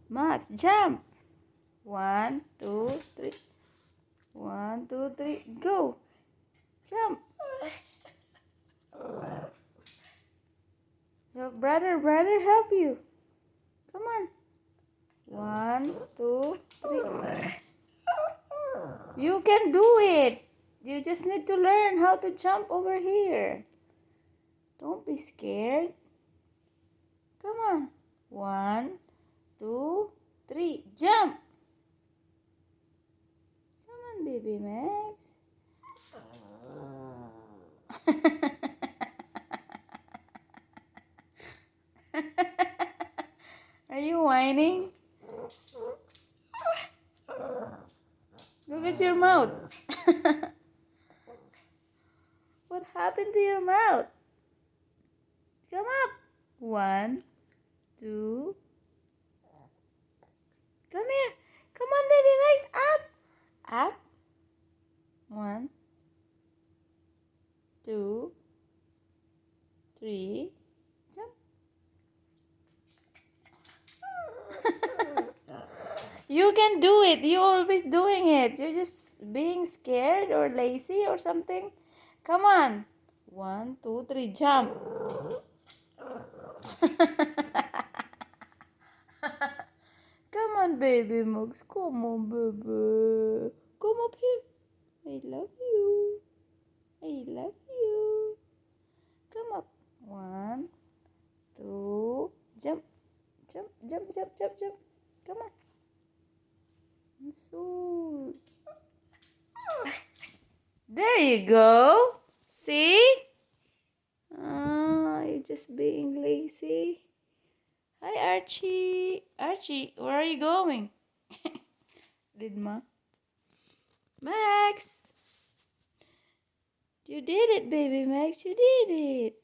Max, jump. 1, 2, 3. 1, 2, 3. Go. Jump. Your brother help you. Come on. 1, 2, 3. You can do it. You just need to learn how to jump over here. Don't be scared. Come on. 1, 2, 3. Jump. Come on, baby Max. Are you whining? Look at your mouth. What happened to your mouth? Come up. 1, 2. Come here. Come on, baby Max. Up. Up. 1, 2, 3. Jump. You can do it. You're always doing it. You're just being scared or lazy or something. Come on. 1, 2, 3. Jump. Come on, baby Max. Come on, baby. Come up here. I love you. I love you. Come up. 1, 2. Jump. Jump, jump, jump, jump, jump. Come on. So, there you go. See? You're just being lazy. Hi, Archie. Archie, where are you going? Did Ma? Max! You did it, baby Max. You did it.